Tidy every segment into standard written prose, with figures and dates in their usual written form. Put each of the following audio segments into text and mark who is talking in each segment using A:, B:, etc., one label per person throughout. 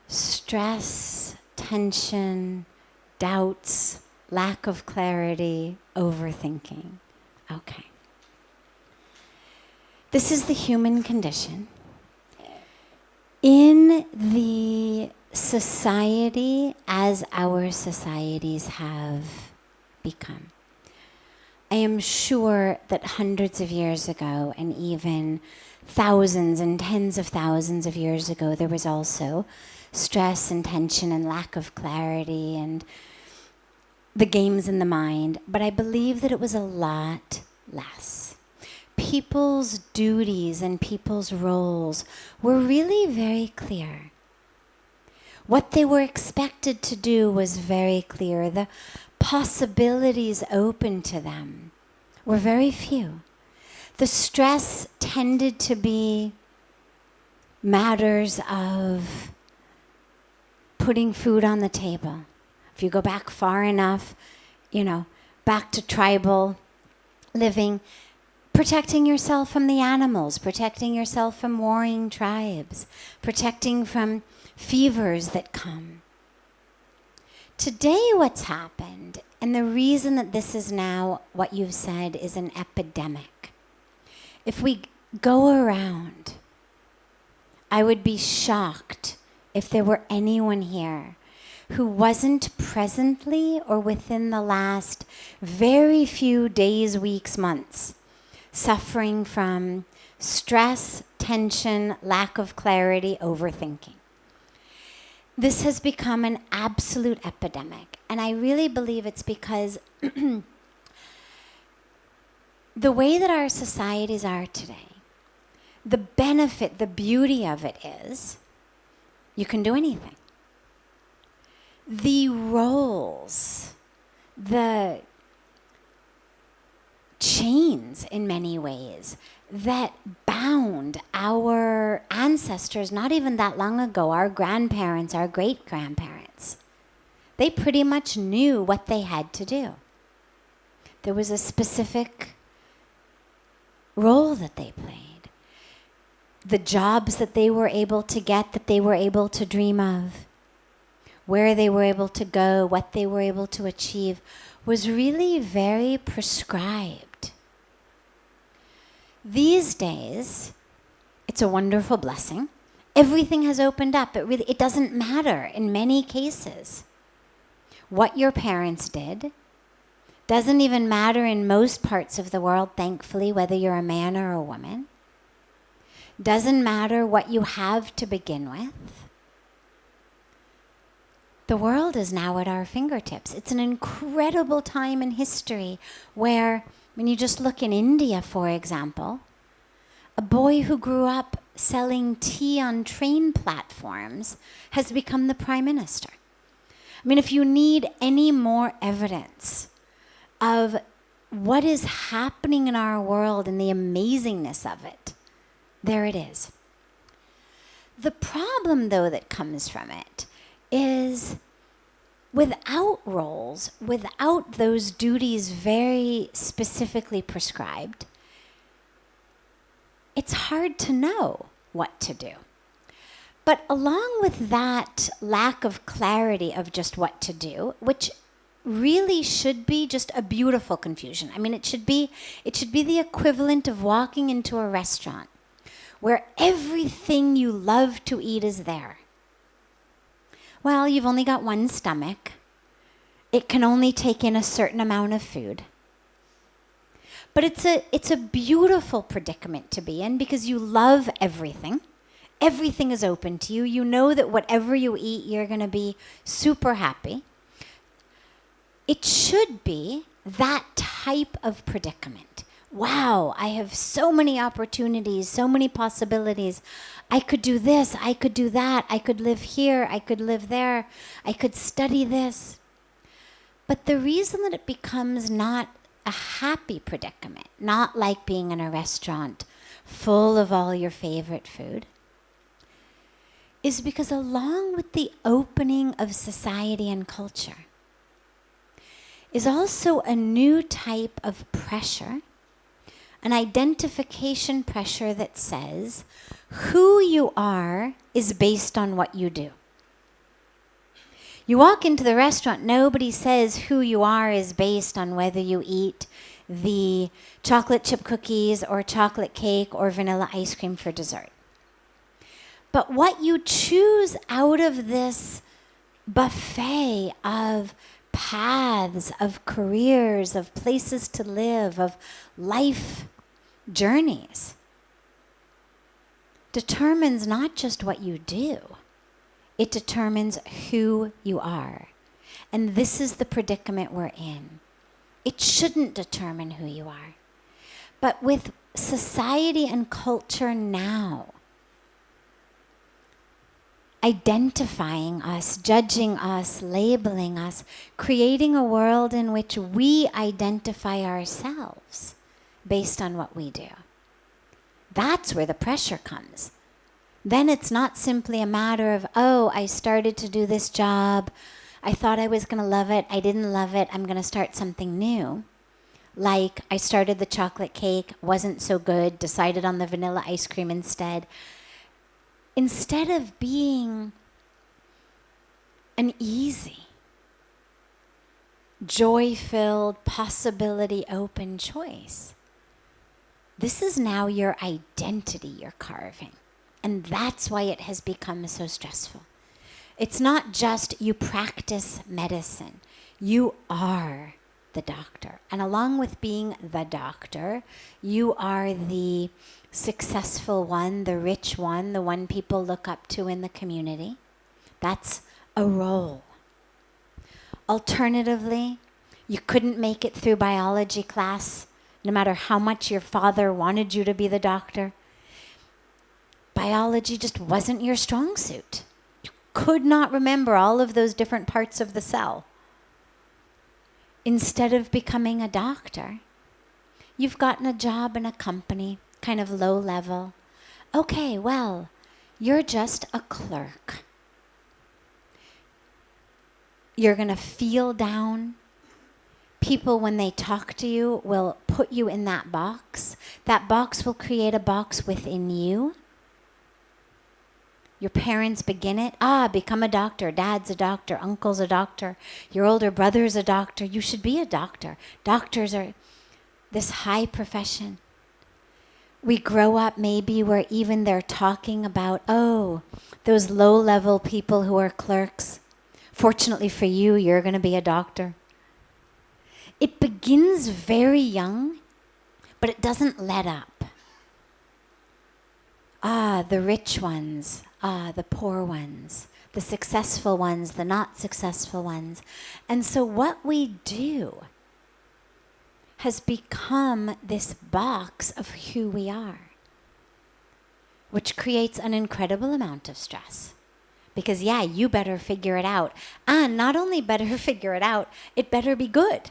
A: Stress, tension, doubts, lack of clarity, overthinking. Okay. This is the human condition. In the society as our societies have become, I am sure that hundreds of years ago, and even thousands and tens of thousands of years ago, there was also stress and tension and lack of clarity and the games in the mind, but I believe that it was a lot less. People's duties and people's roles were really very clear. What they were expected to do was very clear. The possibilities open to them were very few. The stress tended to be matters of putting food on the table. If you go back far enough, back to tribal living, protecting yourself from the animals, protecting yourself from warring tribes, protecting from fevers that come. Today what's happened, and the reason that this is now what you've said is an epidemic. If we go around, I would be shocked if there were anyone here who wasn't presently or within the last very few days, weeks, months, suffering from stress, tension, lack of clarity, overthinking. This has become an absolute epidemic, and I really believe it's because the way that our societies are today, the benefit, the beauty of it is you can do anything. The roles, the chains in many ways that bound our ancestors not even that long ago, our grandparents, our great-grandparents, they pretty much knew what they had to do. There was a specific role that they played. The jobs that they were able to get, that they were able to dream of, where they were able to go, what they were able to achieve, was really very prescribed. These days, it's a wonderful blessing. Everything has opened up. It doesn't matter in many cases what your parents did. Doesn't even matter in most parts of the world, thankfully, whether you're a man or a woman. Doesn't matter what you have to begin with. The world is now at our fingertips. It's an incredible time in history where, when you just look in India, for example, a boy who grew up selling tea on train platforms has become the prime minister. I mean, if you need any more evidence of what is happening in our world and the amazingness of it, there it is. The problem, though, that comes from it is without roles, without those duties very specifically prescribed, it's hard to know what to do. But along with that lack of clarity of just what to do, which really should be just a beautiful confusion. I mean, it should be the equivalent of walking into a restaurant where everything you love to eat is there. Well, you've only got one stomach. It can only take in a certain amount of food. But it's a beautiful predicament to be in because you love everything. Everything is open to you. You know that whatever you eat, you're going to be super happy. It should be that type of predicament. Wow, I have so many opportunities, so many possibilities. I could do this, I could do that, I could live here, I could live there, I could study this. But the reason that it becomes not a happy predicament, not like being in a restaurant full of all your favorite food, is because along with the opening of society and culture is also a new type of pressure, an identification pressure that says who you are is based on what you do. You walk into the restaurant, nobody says who you are is based on whether you eat the chocolate chip cookies or chocolate cake or vanilla ice cream for dessert. But what you choose out of this buffet of paths, of careers, of places to live, of life journeys, determines not just what you do, it determines who you are. And this is the predicament we're in. It shouldn't determine who you are. But with society and culture now identifying us, judging us, labeling us, creating a world in which we identify ourselves based on what we do. That's where the pressure comes. Then it's not simply a matter of, oh, I started to do this job. I thought I was going to love it. I didn't love it. I'm going to start something new. Like I started the chocolate cake, wasn't so good, decided on the vanilla ice cream instead. Instead of being an easy, joy-filled, possibility-open choice, this is now your identity you're carving. And that's why it has become so stressful. It's not just you practice medicine. You are the doctor. And along with being the doctor, you are the successful one, the rich one, the one people look up to in the community. That's a role. Alternatively, you couldn't make it through biology class, no matter how much your father wanted you to be the doctor. Biology just wasn't your strong suit. You could not remember all of those different parts of the cell. Instead of becoming a doctor, you've gotten a job in a company, kind of low level. Okay, well, you're just a clerk. You're going to feel down. People, when they talk to you, will put you in that box. That box will create a box within you. Your parents begin it. Become a doctor. Dad's a doctor. Uncle's a doctor. Your older brother's a doctor. You should be a doctor. Doctors are this high profession. We grow up maybe where even they're talking about, those low-level people who are clerks. Fortunately for you, you're going to be a doctor. It begins very young, but it doesn't let up. The rich ones, the poor ones, the successful ones, the not successful ones. And so what we do has become this box of who we are, which creates an incredible amount of stress. Because you better figure it out. And not only better figure it out, it better be good.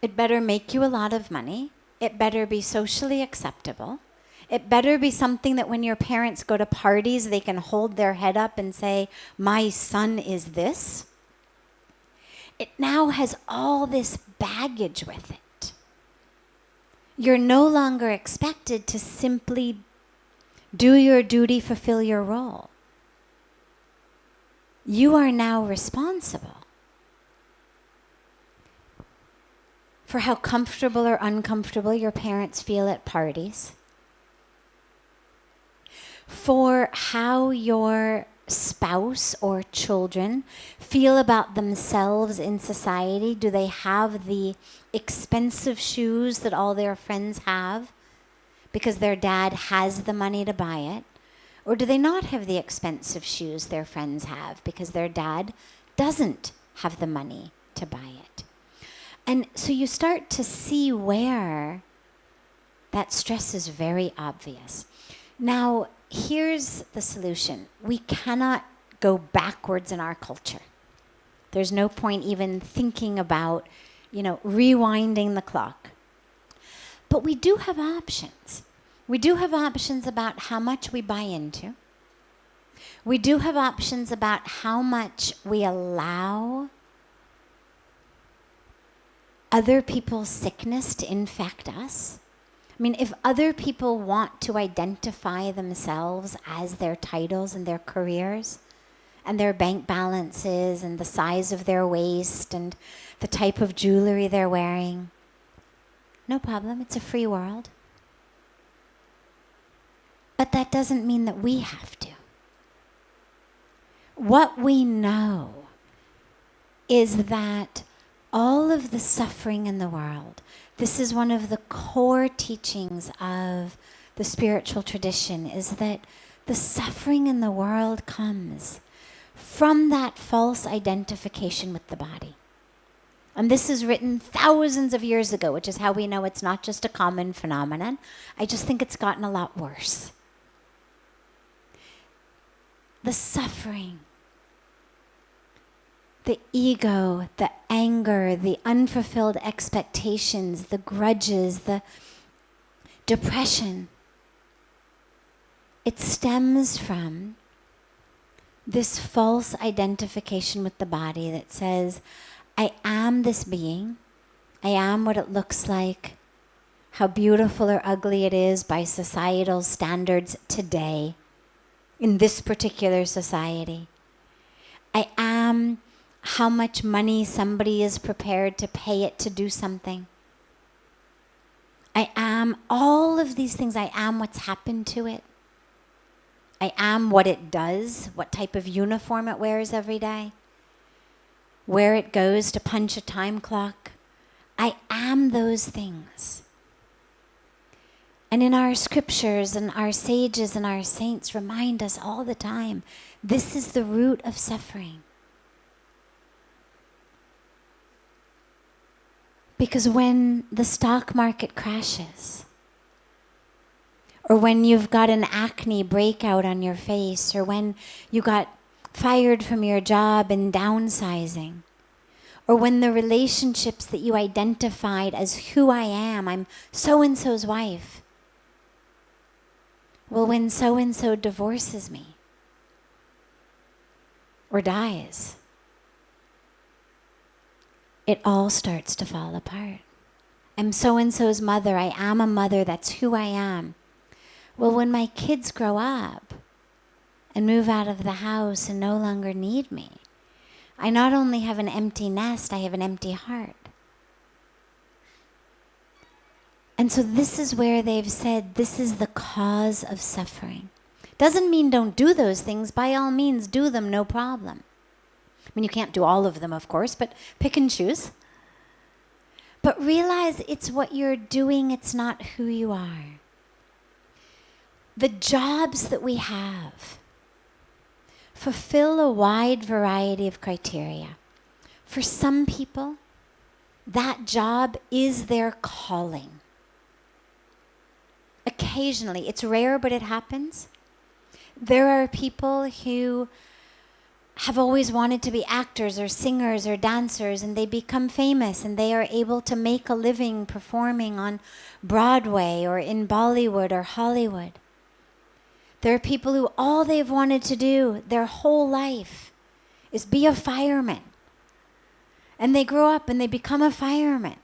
A: It better make you a lot of money. It better be socially acceptable. It better be something that when your parents go to parties, they can hold their head up and say, my son is this. It now has all this baggage with it. You're no longer expected to simply do your duty, fulfill your role. You are now responsible for how comfortable or uncomfortable your parents feel at parties, for how your spouse or children feel about themselves in society. Do they have the expensive shoes that all their friends have because their dad has the money to buy it? Or do they not have the expensive shoes their friends have because their dad doesn't have the money to buy it? And so you start to see where that stress is very obvious. Now, here's the solution. We cannot go backwards in our culture. There's no point even thinking about, rewinding the clock. But we do have options. We do have options about how much we buy into. We do have options about how much we allow other people's sickness to infect us. I mean, if other people want to identify themselves as their titles and their careers and their bank balances and the size of their waist and the type of jewelry they're wearing, no problem, it's a free world. But that doesn't mean that we have to. What we know is that all of the suffering in the world, this is one of the core teachings of the spiritual tradition, is that the suffering in the world comes from that false identification with the body. And this is written thousands of years ago, which is how we know it's not just a common phenomenon. I just think it's gotten a lot worse. The suffering, the ego, the anger, the unfulfilled expectations, the grudges, the depression, it stems from this false identification with the body that says, I am this being, I am what it looks like, how beautiful or ugly it is by societal standards today, in this particular society. I am how much money somebody is prepared to pay it to do something. I am all of these things. I am what's happened to it. I am what it does, what type of uniform it wears every day, where it goes to punch a time clock. I am those things. And in our scriptures and our sages and our saints remind us all the time, this is the root of suffering. Because when the stock market crashes, or when you've got an acne breakout on your face, or when you got fired from your job and downsizing, or when the relationships that you identified as who I am, I'm so-and-so's wife. Well, when so-and-so divorces me or dies, it all starts to fall apart. I'm so-and-so's mother. I am a mother. That's who I am. Well, when my kids grow up and move out of the house and no longer need me, I not only have an empty nest, I have an empty heart. And so this is where they've said this is the cause of suffering. Doesn't mean don't do those things. By all means, do them, no problem. I mean, you can't do all of them, of course, but pick and choose. But realize it's what you're doing, it's not who you are. The jobs that we have fulfill a wide variety of criteria. For some people, that job is their calling. Occasionally, it's rare, but it happens. There are people who have always wanted to be actors or singers or dancers, and they become famous and they are able to make a living performing on Broadway or in Bollywood or Hollywood. There are people who all they've wanted to do their whole life is be a fireman. And they grow up and they become a fireman.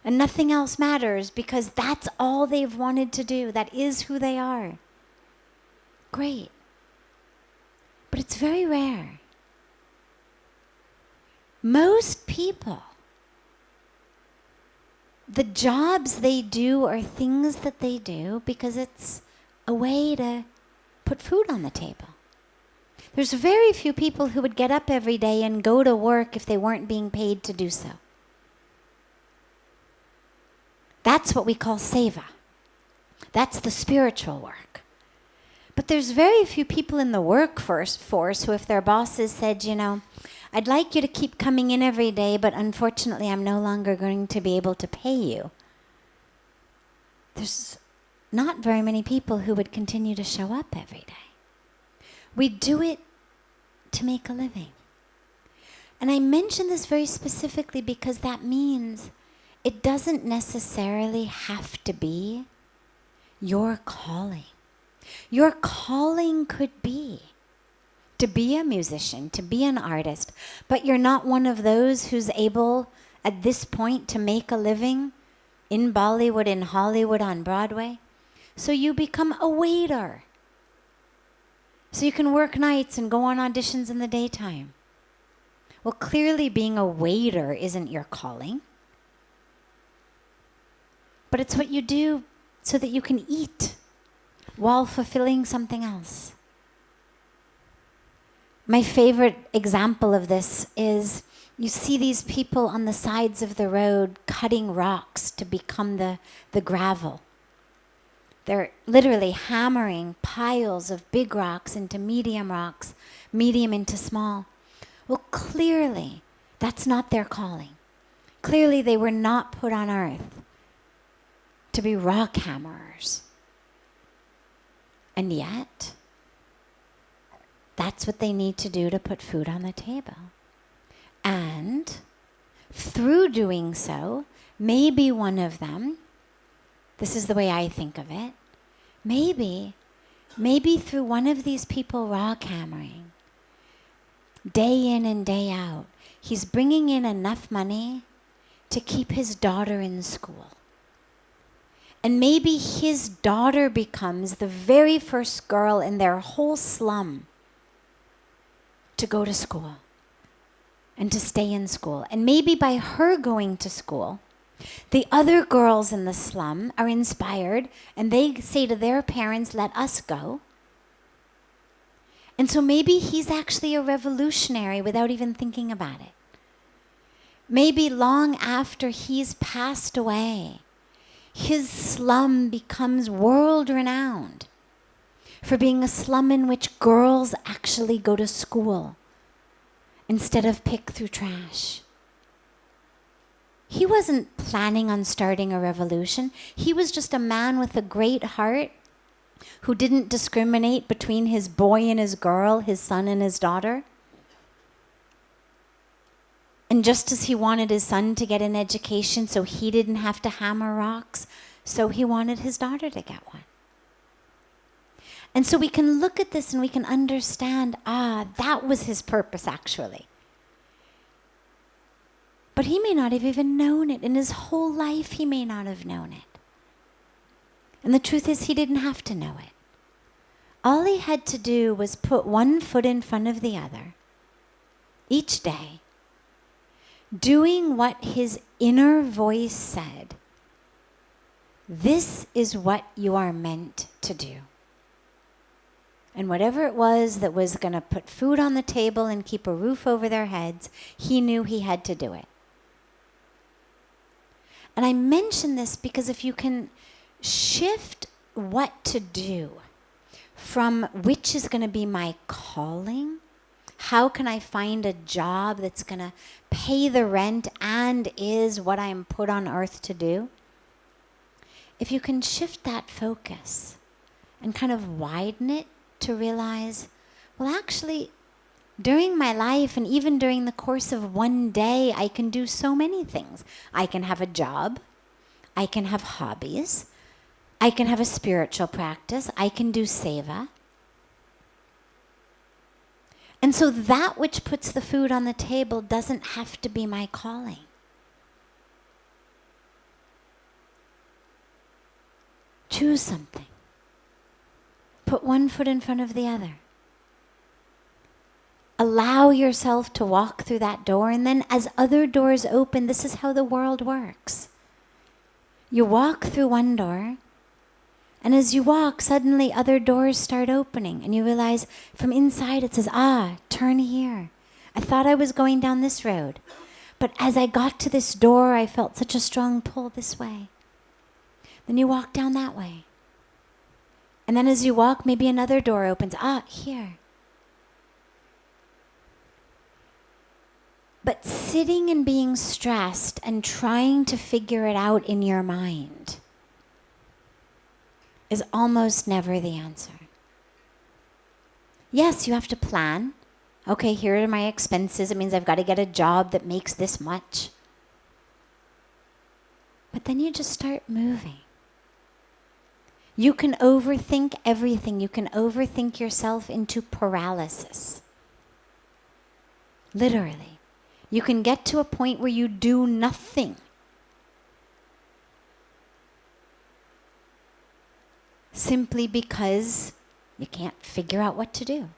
A: And nothing else matters because that's all they've wanted to do. That is who they are. Great. But it's very rare. Most people, the jobs they do are things that they do because it's a way to put food on the table. There's very few people who would get up every day and go to work if they weren't being paid to do so. That's what we call seva. That's the spiritual work. But there's very few people in the workforce who, if their bosses said, you know, I'd like you to keep coming in every day, but unfortunately I'm no longer going to be able to pay you. There's not very many people who would continue to show up every day. We do it to make a living. And I mention this very specifically because that means it doesn't necessarily have to be your calling. Your calling could be to be a musician, to be an artist, but you're not one of those who's able at this point to make a living in Bollywood, in Hollywood, on Broadway. So you become a waiter. So you can work nights and go on auditions in the daytime. Well, clearly being a waiter isn't your calling. But it's what you do so that you can eat while fulfilling something else. My favorite example of this is you see these people on the sides of the road cutting rocks to become the gravel. They're literally hammering piles of big rocks into medium rocks, medium into small. Well, clearly, that's not their calling. Clearly, they were not put on earth to be rock hammerers. And yet, that's what they need to do to put food on the table. And through doing so, maybe one of them, this is the way I think of it, maybe through one of these people rock hammering, day in and day out, he's bringing in enough money to keep his daughter in school. And maybe his daughter becomes the very first girl in their whole slum to go to school and to stay in school. And maybe by her going to school, the other girls in the slum are inspired and they say to their parents, let us go. And so maybe he's actually a revolutionary without even thinking about it. Maybe long after he's passed away, his slum becomes world-renowned for being a slum in which girls actually go to school instead of pick through trash. He wasn't planning on starting a revolution. He was just a man with a great heart who didn't discriminate between his boy and his girl, his son and his daughter. And just as he wanted his son to get an education so he didn't have to hammer rocks, so he wanted his daughter to get one. And so we can look at this and we can understand, that was his purpose actually. But he may not have even known it. In his whole life, he may not have known it. And the truth is, he didn't have to know it. All he had to do was put one foot in front of the other each day, doing what his inner voice said. This is what you are meant to do. And whatever it was that was going to put food on the table and keep a roof over their heads, he knew he had to do it. And I mention this because if you can shift what to do from which is going to be my calling, how can I find a job that's going to pay the rent and is what I'm put on earth to do? If you can shift that focus and kind of widen it to realize, well, actually, during my life and even during the course of one day, I can do so many things. I can have a job. I can have hobbies. I can have a spiritual practice. I can do seva. And so that which puts the food on the table doesn't have to be my calling. Choose something. Put one foot in front of the other. Allow yourself to walk through that door, and then as other doors open, this is how the world works. You walk through one door, and as you walk, suddenly other doors start opening, and you realize from inside it says, turn here. I thought I was going down this road, but as I got to this door, I felt such a strong pull this way. Then you walk down that way. And then as you walk, maybe another door opens. Here. But sitting and being stressed and trying to figure it out in your mind is almost never the answer. Yes, you have to plan. Okay, here are my expenses. It means I've got to get a job that makes this much. But then you just start moving. You can overthink everything. You can overthink yourself into paralysis. Literally. You can get to a point where you do nothing. Simply because you can't figure out what to do.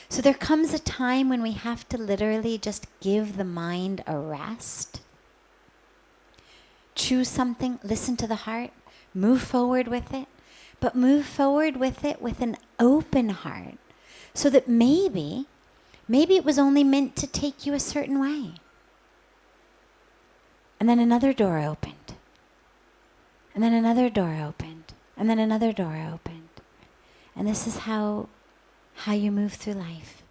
A: So there comes a time when we have to literally just give the mind a rest. Choose something, listen to the heart, move forward with it, but move forward with it with an open heart, so that maybe it was only meant to take you a certain way. And then another door opened. And then another door opened. And then another door opened. And this is how you move through life.